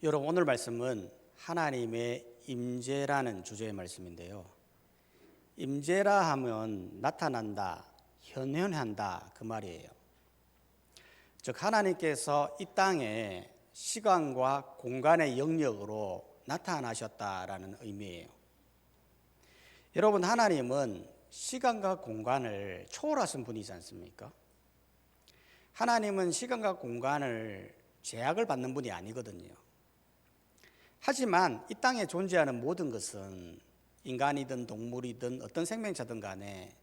여러분, 오늘 말씀은 하나님의 임재라는 주제의 말씀인데요. 임재라 하면 나타난다, 현현한다 그 말이에요. 즉 하나님께서 이 땅에 시간과 공간의 영역으로 나타나셨다라는 의미예요. 여러분, 하나님은 시간과 공간을 초월하신 분이지 않습니까? 하나님은 시간과 공간을 제약을 받는 분이 아니거든요. 하지만 이 땅에 존재하는 모든 것은 인간이든 동물이든 어떤 생명체든 간에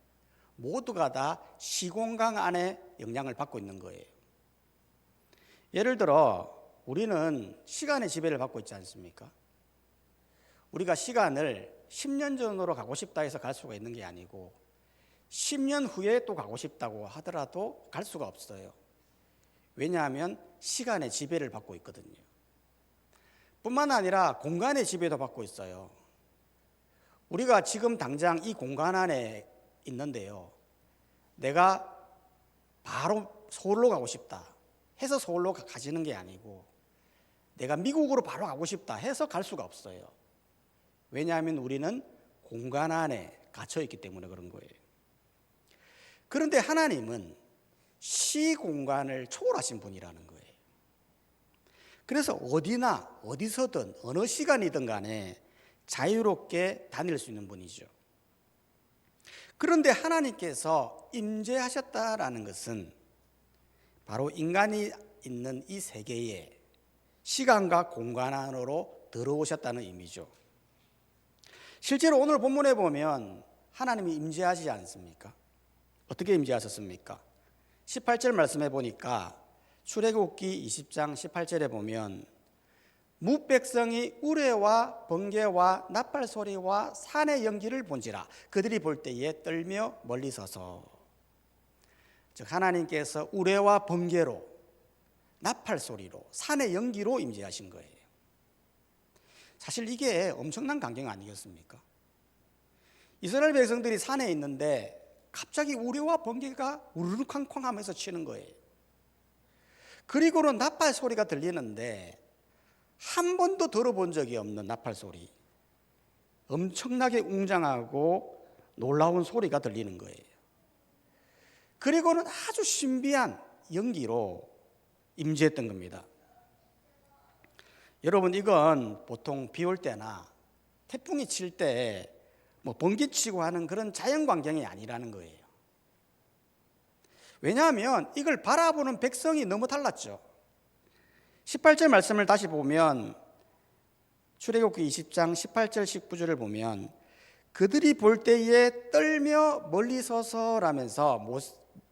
모두가 다 시공간 안에 영향을 받고 있는 거예요. 예를 들어 우리는 시간의 지배를 받고 있지 않습니까? 우리가 시간을 10년 전으로 가고 싶다 해서 갈 수가 있는 게 아니고 10년 후에 또 가고 싶다고 하더라도 갈 수가 없어요. 왜냐하면 시간의 지배를 받고 있거든요. 뿐만 아니라 공간의 지배도 받고 있어요. 우리가 지금 당장 이 공간 안에 있는데요, 내가 바로 서울로 가고 싶다 해서 서울로 가지는 게 아니고 내가 미국으로 바로 가고 싶다 해서 갈 수가 없어요. 왜냐하면 우리는 공간 안에 갇혀 있기 때문에 그런 거예요. 그런데 하나님은 시공간을 초월하신 분이라는 거예요. 그래서 어디나 어디서든 어느 시간이든 간에 자유롭게 다닐 수 있는 분이죠. 그런데 하나님께서 임재하셨다라는 것은 바로 인간이 있는 이 세계에 시간과 공간 안으로 들어오셨다는 의미죠. 실제로 오늘 본문에 보면 하나님이 임재하시지 않습니까? 어떻게 임재하셨습니까? 18절 말씀해 보니까 출애굽기 20장 18절에 보면 뭇백성이 우레와 번개와 나팔 소리와 산의 연기를 본지라 그들이 볼 때에 떨며 멀리 서서. 즉 하나님께서 우레와 번개로 나팔 소리로 산의 연기로 임재하신 거예요. 사실 이게 엄청난 광경 아니겠습니까? 이스라엘 백성들이 산에 있는데 갑자기 우레와 번개가 우르르 쾅쾅 하면서 치는 거예요. 그리고는 나팔 소리가 들리는데 한 번도 들어본 적이 없는 나팔 소리, 엄청나게 웅장하고 놀라운 소리가 들리는 거예요. 그리고는 아주 신비한 연기로 임재했던 겁니다. 여러분, 이건 보통 비 올 때나 태풍이 칠 때 번개 치고 하는 그런 자연 광경이 아니라는 거예요. 왜냐하면 이걸 바라보는 백성이 너무 달랐죠. 18절 말씀을 다시 보면 출애굽기 20장 18절 19절을 보면 그들이 볼 때에 떨며 멀리 서서라면서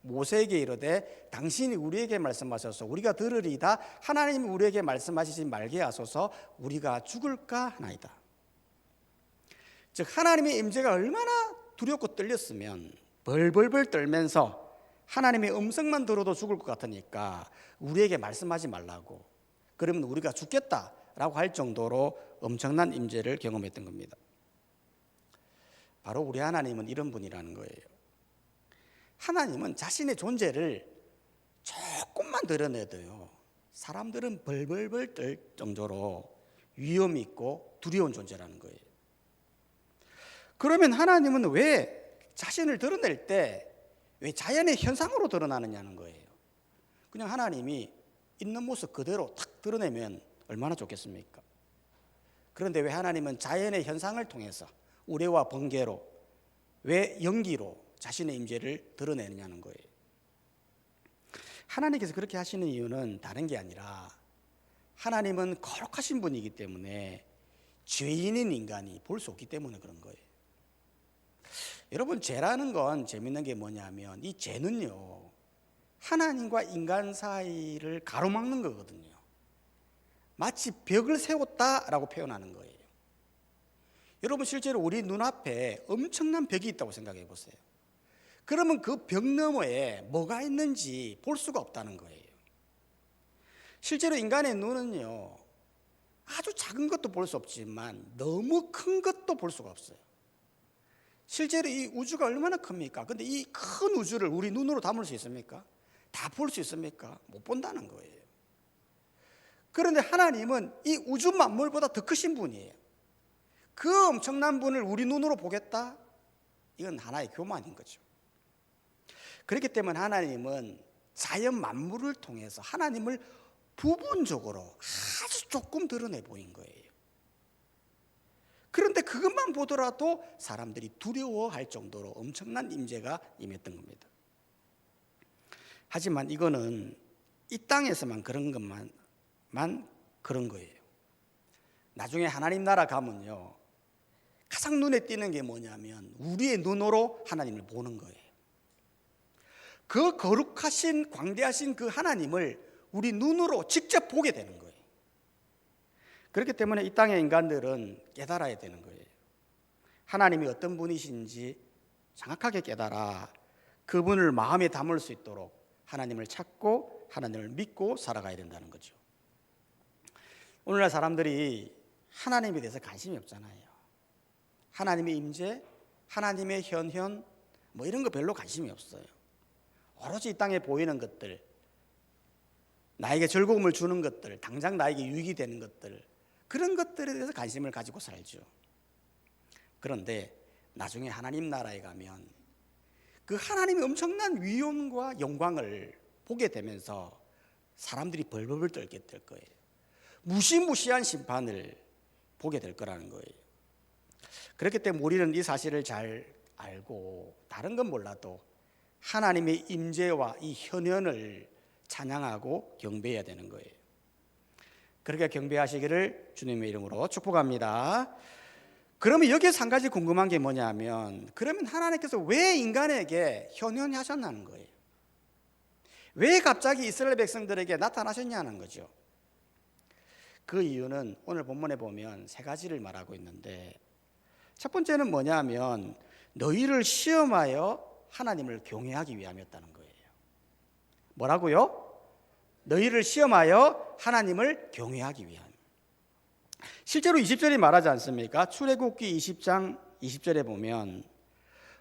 모세에게 이르되 당신이 우리에게 말씀하셔서 우리가 들으리이다. 하나님이 우리에게 말씀하시지 말게 하소서 우리가 죽을까 하나이다. 즉 하나님의 임재가 얼마나 두렵고 떨렸으면 벌벌벌 떨면서 하나님의 음성만 들어도 죽을 것 같으니까 우리에게 말씀하지 말라고, 그러면 우리가 죽겠다라고 할 정도로 엄청난 임재를 경험했던 겁니다. 바로 우리 하나님은 이런 분이라는 거예요. 하나님은 자신의 존재를 조금만 드러내도요, 사람들은 벌벌벌 떨 정도로 위험 있고 두려운 존재라는 거예요. 그러면 하나님은 왜 자신을 드러낼 때 왜 자연의 현상으로 드러나느냐는 거예요. 그냥 하나님이 있는 모습 그대로 탁 드러내면 얼마나 좋겠습니까? 그런데 왜 하나님은 자연의 현상을 통해서 우레와 번개로, 왜 연기로 자신의 임재를 드러내느냐는 거예요. 하나님께서 그렇게 하시는 이유는 다른 게 아니라 하나님은 거룩하신 분이기 때문에 죄인인 인간이 볼 수 없기 때문에 그런 거예요. 여러분, 죄라는 건 재밌는 게 뭐냐면 이 죄는요, 하나님과 인간 사이를 가로막는 거거든요. 마치 벽을 세웠다라고 표현하는 거예요. 여러분, 실제로 우리 눈앞에 엄청난 벽이 있다고 생각해 보세요. 그러면 그 벽 너머에 뭐가 있는지 볼 수가 없다는 거예요. 실제로 인간의 눈은요, 아주 작은 것도 볼 수 없지만 너무 큰 것도 볼 수가 없어요. 실제로 이 우주가 얼마나 큽니까? 근데 이 큰 우주를 우리 눈으로 담을 수 있습니까? 다 볼 수 있습니까? 못 본다는 거예요. 그런데 하나님은 이 우주 만물보다 더 크신 분이에요. 그 엄청난 분을 우리 눈으로 보겠다? 이건 하나의 교만인 거죠. 그렇기 때문에 하나님은 자연 만물을 통해서 하나님을 부분적으로 아주 조금 드러내 보인 거예요. 그런데 그것만 보더라도 사람들이 두려워할 정도로 엄청난 임재가 임했던 겁니다. 하지만 이거는 이 땅에서만 그런 것만 그런 거예요. 나중에 하나님 나라 가면요, 가장 눈에 띄는 게 뭐냐면 우리의 눈으로 하나님을 보는 거예요. 그 거룩하신 광대하신 그 하나님을 우리 눈으로 직접 보게 되는 거예요. 그렇기 때문에 이 땅의 인간들은 깨달아야 되는 거예요. 하나님이 어떤 분이신지 정확하게 깨달아 그분을 마음에 담을 수 있도록 하나님을 찾고 하나님을 믿고 살아가야 된다는 거죠. 오늘날 사람들이 하나님에 대해서 관심이 없잖아요. 하나님의 임재, 하나님의 현현 뭐 이런 거 별로 관심이 없어요. 오로지 이 땅에 보이는 것들, 나에게 즐거움을 주는 것들, 당장 나에게 유익이 되는 것들, 그런 것들에 대해서 관심을 가지고 살죠. 그런데 나중에 하나님 나라에 가면 그 하나님의 엄청난 위엄과 영광을 보게 되면서 사람들이 벌벌 떨게 될 거예요. 무시무시한 심판을 보게 될 거라는 거예요. 그렇기 때문에 우리는 이 사실을 잘 알고 다른 건 몰라도 하나님의 임재와 이 현현을 찬양하고 경배해야 되는 거예요. 그렇게 경배하시기를 주님의 이름으로 축복합니다. 그러면 여기에서 한 가지 궁금한 게 뭐냐면, 그러면 하나님께서 왜 인간에게 현현하셨냐는 거예요. 왜 갑자기 이스라엘 백성들에게 나타나셨냐는 거죠. 그 이유는 오늘 본문에 보면 세 가지를 말하고 있는데, 첫 번째는 뭐냐면 너희를 시험하여 하나님을 경외하기 위함이었다는 거예요. 뭐라고요? 너희를 시험하여 하나님을 경외하기 위함. 실제로 20절이 말하지 않습니까? 출애굽기 20장 20절에 보면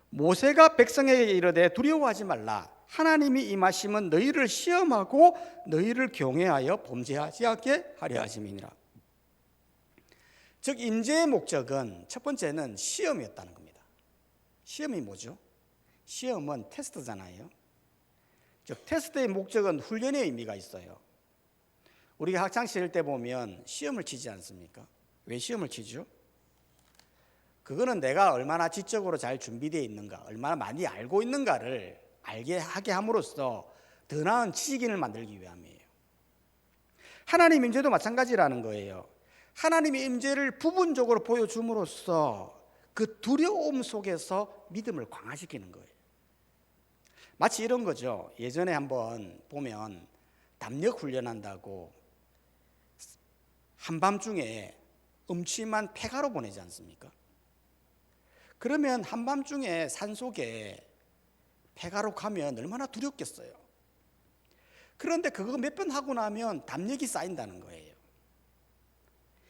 모세가 백성에게 이르되 두려워하지 말라, 하나님이 임하심은 너희를 시험하고 너희를 경외하여 범죄하지 않게 하려 하심이니라. 즉 임재의 목적은 첫 번째는 시험이었다는 겁니다. 시험이 뭐죠? 시험은 테스트잖아요. 즉 테스트의 목적은 훈련의 의미가 있어요. 우리가 학창시절 때 보면 시험을 치지 않습니까? 왜 시험을 치죠? 그거는 내가 얼마나 지적으로 잘 준비되어 있는가, 얼마나 많이 알고 있는가를 알게 하게 함으로써 더 나은 지식인을 만들기 위함이에요. 하나님 임재도 마찬가지라는 거예요. 하나님의 임재를 부분적으로 보여줌으로써 그 두려움 속에서 믿음을 강화시키는 거예요. 마치 이런 거죠. 예전에 한번 보면 담력 훈련한다고 한밤중에 음침한 폐가로 보내지 않습니까? 그러면 한밤중에 산속에 폐가로 가면 얼마나 두렵겠어요. 그런데 그거 몇 번 하고 나면 담력이 쌓인다는 거예요.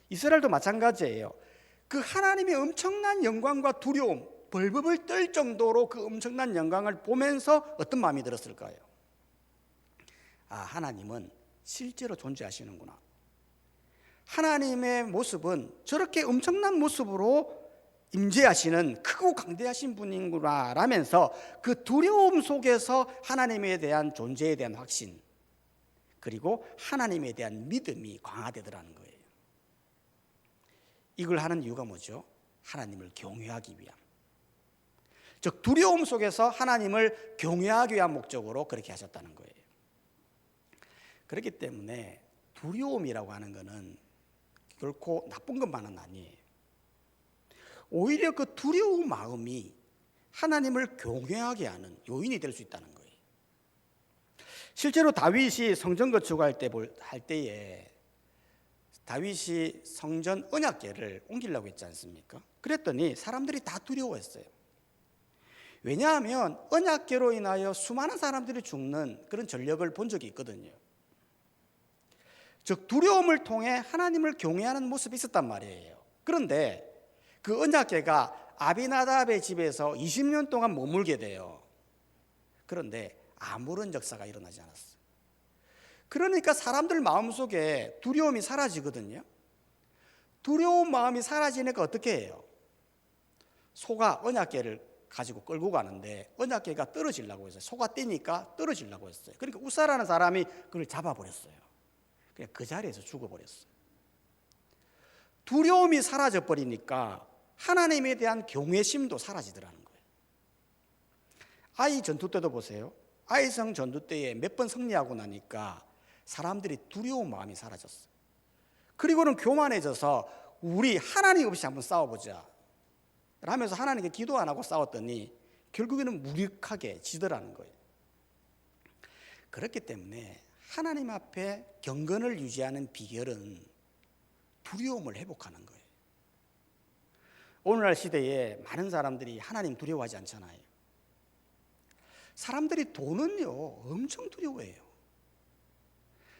이스라엘도 마찬가지예요. 그 하나님의 엄청난 영광과 두려움, 벌벌 떨 정도로 그 엄청난 영광을 보면서 어떤 마음이 들었을까요? 아, 하나님은 실제로 존재하시는구나. 하나님의 모습은 저렇게 엄청난 모습으로 임재하시는 크고 강대하신 분이구나 라면서 그 두려움 속에서 하나님에 대한 존재에 대한 확신, 그리고 하나님에 대한 믿음이 강화되더라는 거예요. 이걸 하는 이유가 뭐죠? 하나님을 경외하기 위함. 즉 두려움 속에서 하나님을 경외하기 위한 목적으로 그렇게 하셨다는 거예요. 그렇기 때문에 두려움이라고 하는 것은 결코 나쁜 것만은 아니에요. 오히려 그 두려운 마음이 하나님을 경외하게 하는 요인이 될 수 있다는 거예요. 실제로 다윗이 성전 건축할 때에 다윗이 성전 언약궤를 옮기려고 했지 않습니까? 그랬더니 사람들이 다 두려워했어요. 왜냐하면 언약궤로 인하여 수많은 사람들이 죽는 그런 전력을 본 적이 있거든요. 즉 두려움을 통해 하나님을 경외하는 모습이 있었단 말이에요. 그런데 그 언약궤가 아비나답의 집에서 20년 동안 머물게 돼요. 그런데 아무런 역사가 일어나지 않았어요. 그러니까 사람들 마음속에 두려움이 사라지거든요. 두려운 마음이 사라지니까 어떻게 해요? 소가 언약궤를 가지고 끌고 가는데 언약궤가 떨어지려고 했어요. 소가 뛰니까 떨어지려고 했어요. 그러니까 우사라는 사람이 그걸 잡아버렸어요. 그냥 그 자리에서 죽어버렸어요. 두려움이 사라져버리니까 하나님에 대한 경외심도 사라지더라는 거예요. 아이 전투 때도 보세요. 아이성 전투 때에 몇 번 승리하고 나니까 사람들이 두려운 마음이 사라졌어요. 그리고는 교만해져서 우리 하나님 없이 한번 싸워보자 라면서 하나님께 기도 안 하고 싸웠더니 결국에는 무력하게 지더라는 거예요. 그렇기 때문에 하나님 앞에 경건을 유지하는 비결은 두려움을 회복하는 거예요. 오늘날 시대에 많은 사람들이 하나님 두려워하지 않잖아요. 사람들이 돈은요 엄청 두려워해요.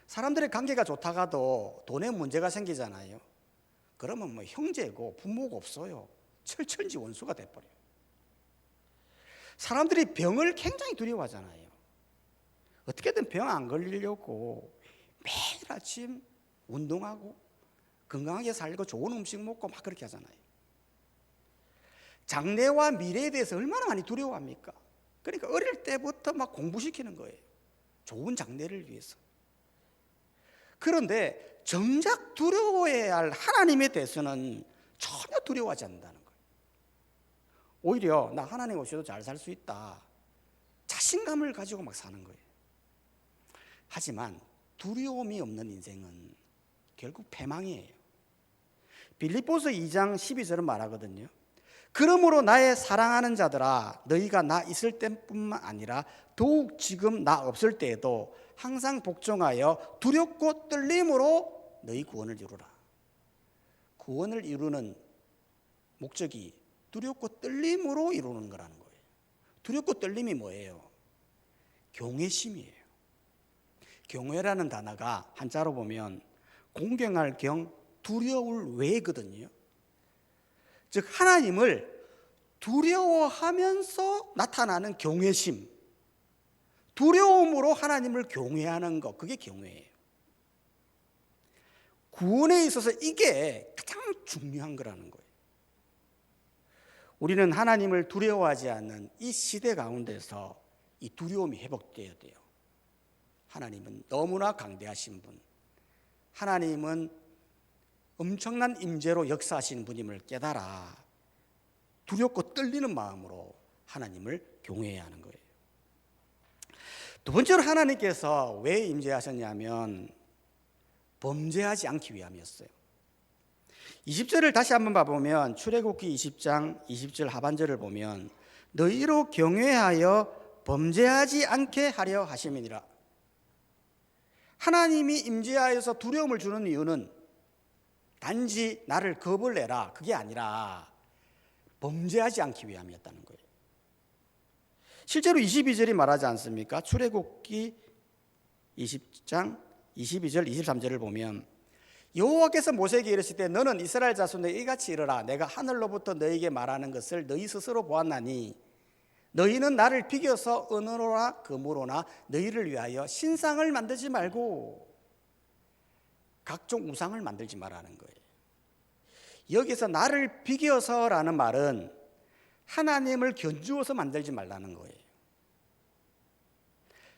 사람들의 관계가 좋다가도 돈에 문제가 생기잖아요. 그러면 뭐 형제고 부모가 없어요. 철천지 원수가 돼버려요. 사람들이 병을 굉장히 두려워하잖아요. 어떻게든 병 안 걸리려고 매일 아침 운동하고 건강하게 살고 좋은 음식 먹고 막 그렇게 하잖아요. 장래와 미래에 대해서 얼마나 많이 두려워합니까? 그러니까 어릴 때부터 막 공부시키는 거예요. 좋은 장래를 위해서. 그런데 정작 두려워해야 할 하나님에 대해서는 전혀 두려워하지 않는다는 거예요. 오히려 나 하나님 없이도 잘 살 수 있다. 자신감을 가지고 막 사는 거예요. 하지만 두려움이 없는 인생은 결국 패망이에요. 빌립보서 2장 12절은 말하거든요. 그러므로 나의 사랑하는 자들아 너희가 나 있을 때뿐만 아니라 더욱 지금 나 없을 때에도 항상 복종하여 두렵고 떨림으로 너희 구원을 이루라. 구원을 이루는 목적이 두렵고 떨림으로 이루는 거라는 거예요. 두렵고 떨림이 뭐예요? 경외심이에요. 경외라는 단어가 한자로 보면 공경할 경, 두려울 외거든요. 즉 하나님을 두려워하면서 나타나는 경외심, 두려움으로 하나님을 경외하는 것, 그게 경외예요. 구원에 있어서 이게 가장 중요한 거라는 거예요. 우리는 하나님을 두려워하지 않는 이 시대 가운데서 이 두려움이 회복되어야 돼요. 하나님은 너무나 강대하신 분, 하나님은 엄청난 임재로 역사하시는 분임을 깨달아 두렵고 떨리는 마음으로 하나님을 경외해야 하는 거예요. 두 번째로 하나님께서 왜 임재하셨냐면 범죄하지 않기 위함이었어요. 20절을 다시 한번 봐보면 출애굽기 20장 20절 하반절을 보면 너희로 경외하여 범죄하지 않게 하려 하심이니라. 하나님이 임재하여서 두려움을 주는 이유는 단지 나를 겁을 내라 그게 아니라 범죄하지 않기 위함이었다는 거예요. 실제로 22절이 말하지 않습니까? 출애굽기 20장 22절 23절을 보면 여호와께서 모세에게 이르실 때 너는 이스라엘 자손에게 이같이 이르라. 내가 하늘로부터 너희에게 말하는 것을 너희 스스로 보았나니 너희는 나를 비교서 은으로나 금으로나 너희를 위하여 신상을 만들지 말고 각종 우상을 만들지 말라는 거예요. 여기서 나를 비교서라는 말은 하나님을 견주어서 만들지 말라는 거예요.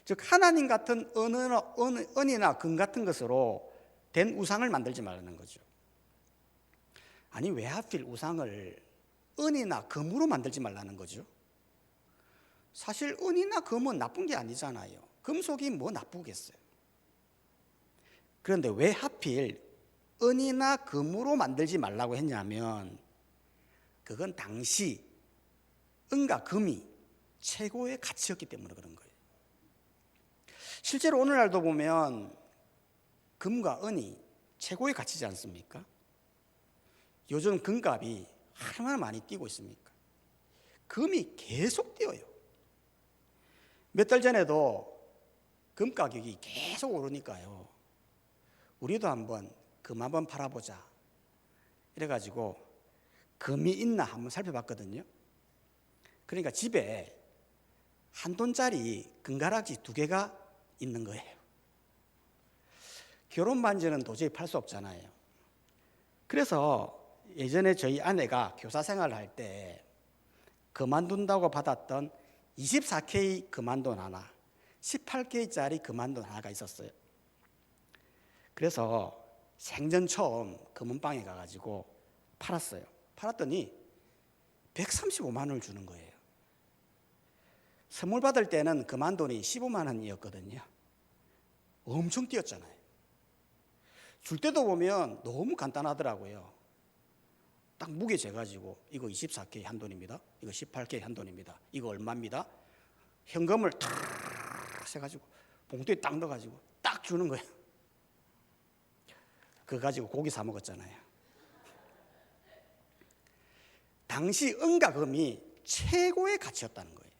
즉 하나님 같은 은이나 금 같은 것으로 된 우상을 만들지 말라는 거죠. 아니 왜 하필 우상을 은이나 금으로 만들지 말라는 거죠? 사실 은이나 금은 나쁜 게 아니잖아요. 금속이 뭐 나쁘겠어요. 그런데 왜 하필 은이나 금으로 만들지 말라고 했냐면 그건 당시 은과 금이 최고의 가치였기 때문에 그런 거예요. 실제로 오늘날도 보면 금과 은이 최고의 가치지 않습니까? 요즘 금값이 얼마나 많이 뛰고 있습니까? 금이 계속 뛰어요. 몇 달 전에도 금 가격이 계속 오르니까요. 우리도 금 한번 팔아보자. 이래가지고 금이 있나 한번 살펴봤거든요. 그러니까 집에 한 돈짜리 금가락지 2개가 있는 거예요. 결혼 반지는 도저히 팔 수 없잖아요. 그래서 예전에 저희 아내가 교사 생활을 할 때 그만둔다고 받았던 24K 금한돈 하나, 18K짜리 금한돈 하나가 있었어요. 그래서 생전 처음 금은방에 가가지고 팔았어요. 팔았더니 135만 원을 주는 거예요. 선물 받을 때는 금한돈이 15만 원이었거든요. 엄청 뛰었잖아요. 줄 때도 보면 너무 간단하더라고요. 딱 무게 재가지고 이거 24K 한돈입니다. 이거 18K 한돈입니다. 이거 얼마입니다. 현금을 탁 세가지고 봉투에 딱 넣어가지고 딱 주는 거예요. 그거 가지고 고기 사 먹었잖아요. 당시 은가금이 최고의 가치였다는 거예요.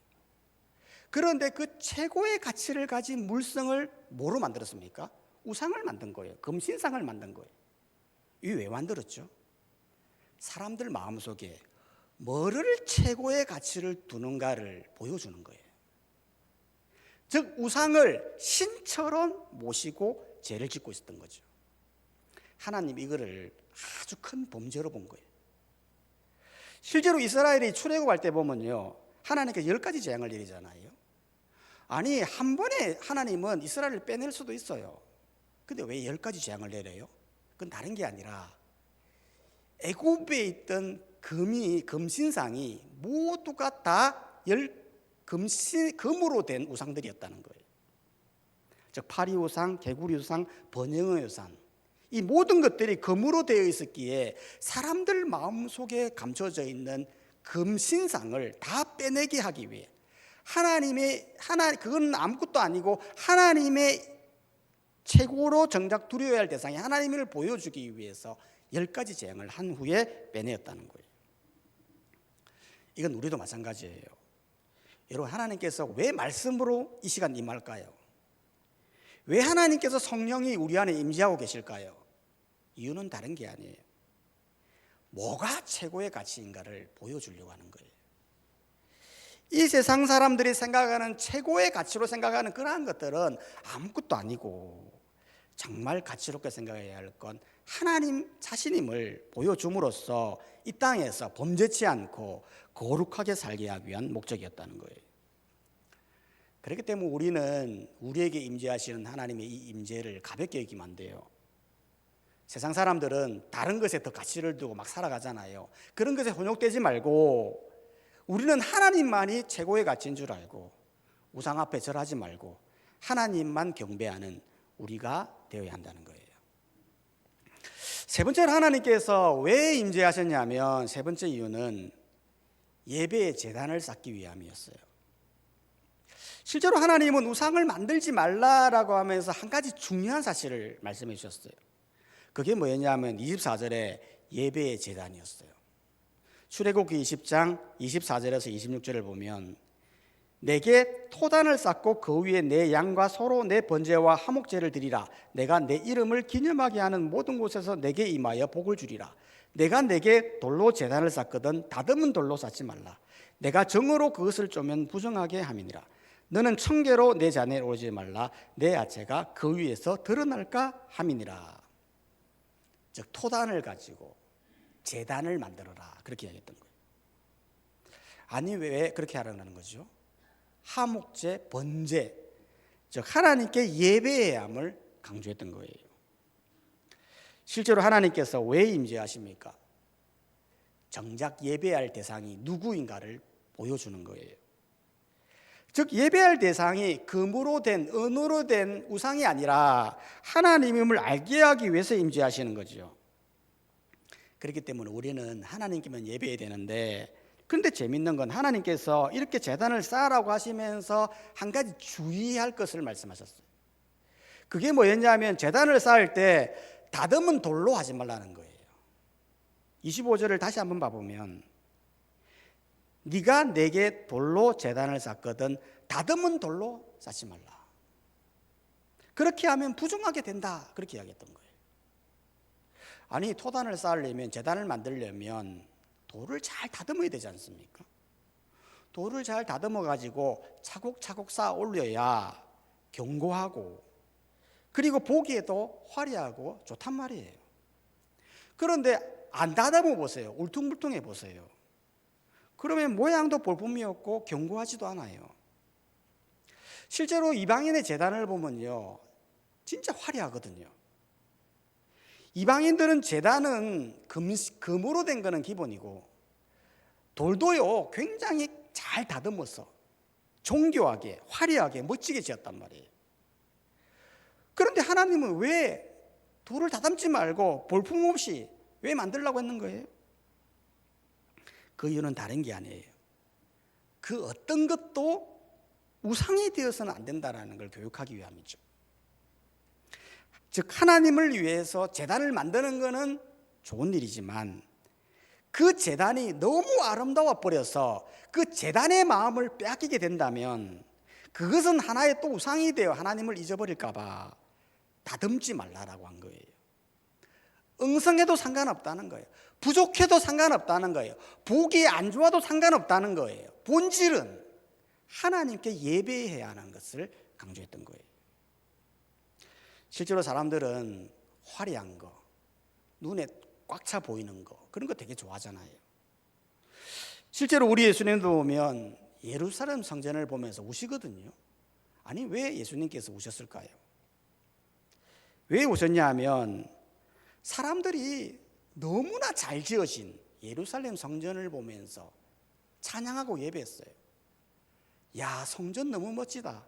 그런데 그 최고의 가치를 가진 물성을 뭐로 만들었습니까? 우상을 만든 거예요. 금신상을 만든 거예요. 이게 왜 만들었죠? 사람들 마음속에 뭐를 최고의 가치를 두는가를 보여주는 거예요. 즉 우상을 신처럼 모시고 죄를 짓고 있었던 거죠. 하나님 이거를 아주 큰 범죄로 본 거예요. 실제로 이스라엘이 출애굽할 때 보면요, 하나님께서 10가지 재앙을 내리잖아요. 아니 한 번에 하나님은 이스라엘을 빼낼 수도 있어요. 근데 왜 10가지 재앙을 내려요? 그건 다른 게 아니라 애굽에 있던 금신상이 모두가 다 금으로 된 우상들이었다는 거예요. 즉 파리우상, 개구리우상, 번영의 우상, 이 모든 것들이 금으로 되어 있었기에 사람들 마음속에 감춰져 있는 금신상을 다 빼내게 하기 위해 그건 아무것도 아니고 하나님의 최고로 정작 두려워야 할 대상이 하나님을 보여주기 위해서 10가지 재앙을 한 후에 빼내었다는 거예요. 이건 우리도 마찬가지예요. 여러분 하나님께서 왜 말씀으로 이 시간 임할까요? 왜 하나님께서 성령이 우리 안에 임재하고 계실까요? 이유는 다른 게 아니에요. 뭐가 최고의 가치인가를 보여주려고 하는 거예요. 이 세상 사람들이 생각하는 최고의 가치로 생각하는 그러한 것들은 아무것도 아니고 정말 가치롭게 생각해야 할 건 하나님 자신임을 보여줌으로써 이 땅에서 범죄치 않고 거룩하게 살게 하기 위한 목적이었다는 거예요. 그렇기 때문에 우리는 우리에게 임재하시는 하나님의 이 임재를 가볍게 여기면 안 돼요. 세상 사람들은 다른 것에 더 가치를 두고 막 살아가잖아요. 그런 것에 혼욕되지 말고 우리는 하나님만이 최고의 가치인 줄 알고 우상 앞에 절하지 말고 하나님만 경배하는 우리가 되어야 한다는 거예요. 세 번째로 하나님께서 왜 임재하셨냐면 세 번째 이유는 예배의 제단을 쌓기 위함이었어요. 실제로 하나님은 우상을 만들지 말라라고 하면서 한 가지 중요한 사실을 말씀해 주셨어요. 그게 뭐였냐면 24절에 예배의 제단이었어요. 출애굽기 20장 24절에서 26절을 보면 내게 토단을 쌓고 그 위에 내 양과 소로 내 번제와 화목제를 드리라. 내가 내 이름을 기념하게 하는 모든 곳에서 내게 임하여 복을 주리라. 내가 내게 돌로 제단을 쌓거든 다듬은 돌로 쌓지 말라. 내가 정으로 그것을 쪼면 부정하게 함이니라. 너는 청계로 내 잔에 오르지 말라. 내 아체가 그 위에서 드러날까 함이니라. 즉 토단을 가지고 제단을 만들어라 그렇게 이야기했던 거예요. 아니 왜 그렇게 하라는 거죠? 화목제, 번제, 즉 하나님께 예배해야 함을 강조했던 거예요. 실제로 하나님께서 왜 임재하십니까? 정작 예배할 대상이 누구인가를 보여주는 거예요. 즉 예배할 대상이 금으로 된 은으로 된 우상이 아니라 하나님임을 알게 하기 위해서 임재하시는 거죠. 그렇기 때문에 우리는 하나님께만 예배해야 되는데, 그런데 재밌는 건 하나님께서 이렇게 제단을 쌓으라고 하시면서 한 가지 주의할 것을 말씀하셨어요. 그게 뭐였냐면 제단을 쌓을 때 다듬은 돌로 하지 말라는 거예요. 25절을 다시 한번 봐보면 네가 내게 돌로 제단을 쌓거든 다듬은 돌로 쌓지 말라. 그렇게 하면 부정하게 된다. 그렇게 이야기했던 거예요. 아니 토단을 쌓으려면 제단을 만들려면 돌을 잘 다듬어야 되지 않습니까? 돌을 잘 다듬어 가지고 차곡차곡 쌓아 올려야 견고하고 그리고 보기에도 화려하고 좋단 말이에요. 그런데 안 다듬어 보세요. 울퉁불퉁해 보세요. 그러면 모양도 볼품이 없고 견고하지도 않아요. 실제로 이방인의 제단을 보면요, 진짜 화려하거든요. 이방인들은 제단은 금으로 된 거는 기본이고, 돌도요 굉장히 잘 다듬어서 정교하게 화려하게 멋지게 지었단 말이에요. 그런데 하나님은 왜 돌을 다듬지 말고 볼품 없이 왜 만들려고 했는 거예요? 그 이유는 다른 게 아니에요. 그 어떤 것도 우상이 되어서는 안 된다는 걸 교육하기 위함이죠. 즉 하나님을 위해서 제단을 만드는 것은 좋은 일이지만 그 제단이 너무 아름다워 버려서 그 제단의 마음을 빼앗기게 된다면 그것은 하나의 또 우상이 되어 하나님을 잊어버릴까 봐 다듬지 말라라고 한 거예요. 응성해도 상관없다는 거예요. 부족해도 상관없다는 거예요. 보기 안 좋아도 상관없다는 거예요. 본질은 하나님께 예배해야 하는 것을 강조했던 거예요. 실제로 사람들은 화려한 거, 눈에 꽉 차 보이는 거, 그런 거 되게 좋아하잖아요. 실제로 우리 예수님도 보면 예루살렘 성전을 보면서 우시거든요. 아니 왜 예수님께서 우셨을까요? 왜 우셨냐 하면 사람들이 너무나 잘 지어진 예루살렘 성전을 보면서 찬양하고 예배했어요. 야, 성전 너무 멋지다.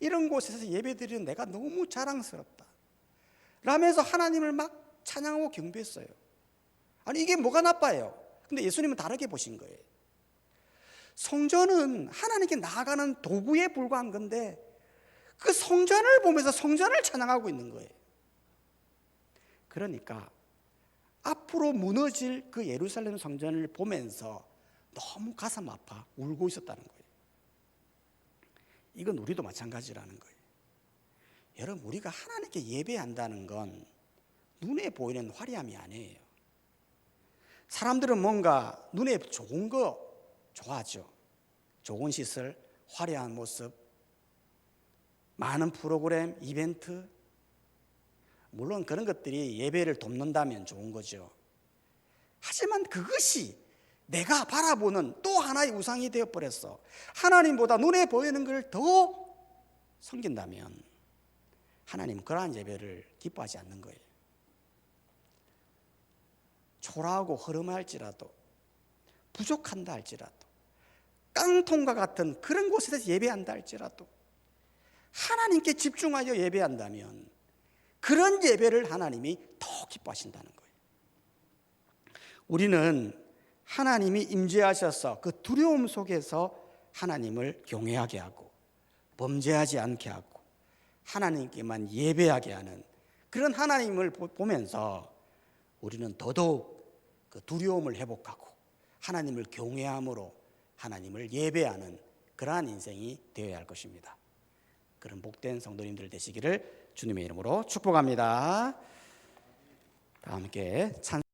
이런 곳에서 예배드리는 내가 너무 자랑스럽다. 라면서 하나님을 막 찬양하고 경배했어요. 아니 이게 뭐가 나빠요? 근데 예수님은 다르게 보신 거예요. 성전은 하나님께 나아가는 도구에 불과한 건데 그 성전을 보면서 성전을 찬양하고 있는 거예요. 그러니까 앞으로 무너질 그 예루살렘 성전을 보면서 너무 가슴 아파 울고 있었다는 거예요. 이건 우리도 마찬가지라는 거예요. 여러분 우리가 하나님께 예배한다는 건 눈에 보이는 화려함이 아니에요. 사람들은 뭔가 눈에 좋은 거 좋아하죠. 좋은 시설, 화려한 모습, 많은 프로그램, 이벤트. 물론 그런 것들이 예배를 돕는다면 좋은 거죠. 하지만 그것이 내가 바라보는 또 하나의 우상이 되어버렸어. 하나님보다 눈에 보이는 걸 더 섬긴다면 하나님은 그러한 예배를 기뻐하지 않는 거예요. 초라하고 허름할지라도 부족한다 할지라도 깡통과 같은 그런 곳에서 예배한다 할지라도 하나님께 집중하여 예배한다면 그런 예배를 하나님이 더 기뻐하신다는 거예요. 우리는 하나님이 임재하셔서 그 두려움 속에서 하나님을 경외하게 하고 범죄하지 않게 하고 하나님께만 예배하게 하는 그런 하나님을 보면서 우리는 더더욱 그 두려움을 회복하고 하나님을 경외함으로 하나님을 예배하는 그러한 인생이 되어야 할 것입니다. 그런 복된 성도님들 되시기를 주님의 이름으로 축복합니다. 다 함께 찬